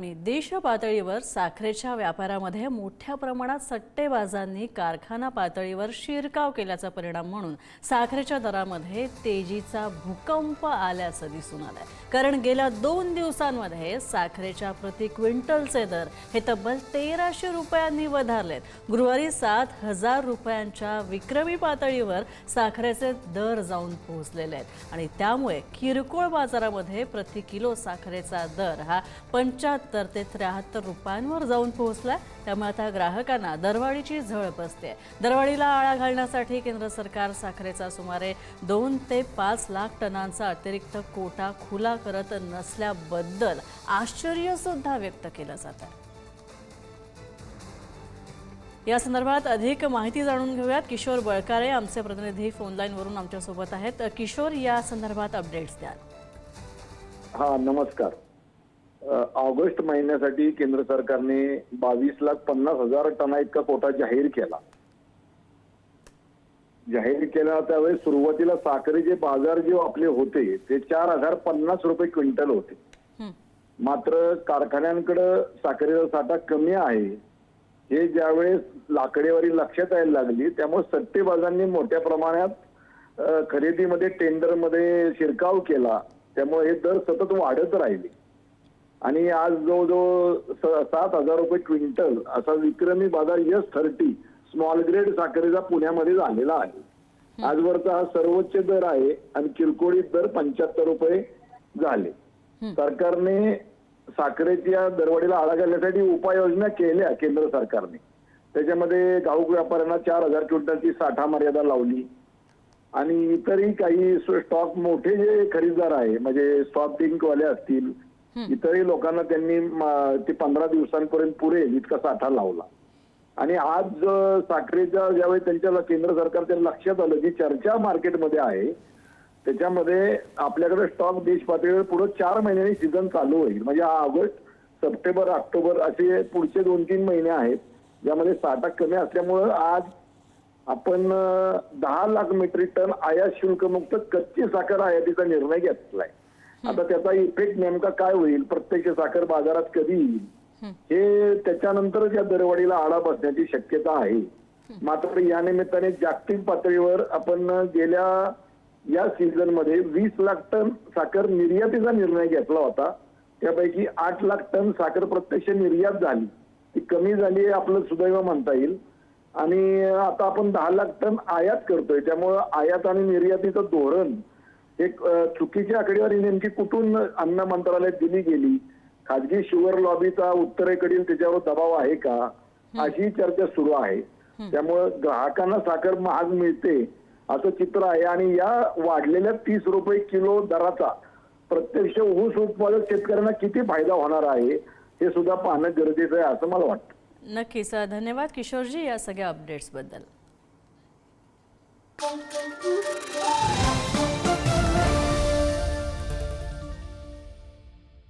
बातमी। देश पातळीवर साखरेच्या व्यापारामध्ये मोठ्या प्रमाणात सट्टेबाजांनी कारखाना पातळीवर शिरकाव केल्याचा परिणाम म्हणून साखरेच्या दरामध्ये तेजीचा भूकंप आल्याचं दिसून आलंय। कारण गेल्या 2 दिवसांमध्ये साखरेच्या प्रति क्विंटलचे दर हे तब्बल 1300 रुपयांनी वधारलेत। गुरुवारी 7000 रुपयांच्या विक्रमी पातळीवर साखरेचे दर जाऊन पोहोचलेले आहेत आणि त्यामुळे किरकोळ बाजारामध्ये प्रति किलो साखरेचा दर हा 75 ते 73 रुपयांवर जाऊन पोहोचलाय। त्यामुळे आता ग्राहकांना दरवाढीची झळ बसते। दरवाढीला आळा घालण्यासाठी केंद्र सरकार साखरेचा सुमारे 2 ते 5 लाख टनांचा अतिरिक्त कोटा खुला करत नसल्याबद्दल आश्चर्य सुद्धा व्यक्त केलं जात आहे। या संदर्भात अधिक माहिती जाणून घेऊयात। किशोर बळकारे आमचे प्रतिनिधी फोन लाईन वरून आमच्या सोबत आहेत। किशोर, या संदर्भात अपडेट्स द्या। हाँ, नमस्कार। ऑगस्ट महिन्यासाठी केंद्र सरकारने 22,50,000 टना इतका कोटा जाहीर केला। त्यावेळी सुरुवातीला साखरेचे बाजार जे आपले होते ते 4050 रुपये क्विंटल होते। मात्र कारखान्यांकडे साखरेचा साठा कमी आहे हे ज्यावेळेस लाकडेवारी लक्षात यायला लागली, त्यामुळे सट्टेबाजांनी मोठ्या प्रमाणात खरेदीमध्ये टेंडरमध्ये शिरकाव केला। त्यामुळे हे दर सतत वाढत राहिले आणि आज जवळजवळ 7000 रुपये क्विंटल असा विक्रमी बाजार S30 स्मॉल ग्रेड साखरेचा पुण्यामध्ये झालेला आहे। आजवरचा हा सर्वोच्च दर आहे आणि किरकोळी दर 75 रुपये झाले। सरकारने साखरेच्या दरवाढीला आळा घालण्यासाठी उपाययोजना केल्या केंद्र सरकारने। त्याच्यामध्ये घाऊक व्यापाऱ्यांना 4000 क्विंटलची साठा मर्यादा लावली आणि इतरही काही स्टॉक मोठे जे खरेदीदार आहे म्हणजे सॉफ्ट ड्रिंक वाले असतील, इतरही लोकांना त्यांनी ते 15 दिवसांपर्यंत पुरेल इतका साठा लावला। आणि आज साखरेच्या ज्यावेळी त्यांच्या केंद्र सरकारच्या लक्षात आलं की चर्चा मार्केटमध्ये आहे, त्याच्यामध्ये आपल्याकडे स्टॉक देश पातळीवर पुढे 4 महिन्यांनी सीझन चालू होईल। म्हणजे ऑगस्ट, सप्टेंबर, ऑक्टोबर असे पुढचे 2-3 महिने आहेत ज्यामध्ये साठा कमी असल्यामुळे आज आपण 10 लाख मेट्रिक टन आयात शुल्क मुक्त कच्ची साखर आयातीचा निर्णय घेतलाय। आता त्याचा इफेक्ट नेमका काय होईल, प्रत्यक्ष साखर बाजारात कधी येईल हे त्याच्यानंतरच या दरवाढीला आळा बसण्याची शक्यता आहे। मात्र या निमित्ताने जागतिक पातळीवर आपण गेल्या या सीझन मध्ये 20 लाख टन साखर निर्यातीचा निर्णय घेतला होता। त्यापैकी 8 लाख टन साखर प्रत्यक्ष निर्यात झाली, ती कमी झाली आहे आपलं सुदैव म्हणता येईल। आणि आता आपण 10 लाख टन आयात करतोय, त्यामुळे आयात आणि निर्यातीचं धोरण एक चुकीची आकडेवारी नेमकी कुठून अन्न मंत्रालयात दिली गेली, खाजगी शुगर लॉबीचा उत्तरेकडील त्याच्यावर दबाव आहे का, अशी चर्चा सुरू आहे। त्यामुळे ग्राहकांना साखर महाग मिळते असं चित्र आहे आणि या वाढलेल्या 30 रुपये किलो दराचा प्रत्यक्ष ऊस उत्पादक शेतकऱ्यांना किती फायदा होणार आहे हे सुद्धा पाहणं गरजेचं आहे असं मला वाटतं। नक्कीच, धन्यवाद किशोरजी या सगळ्या अपडेट्स बद्दल।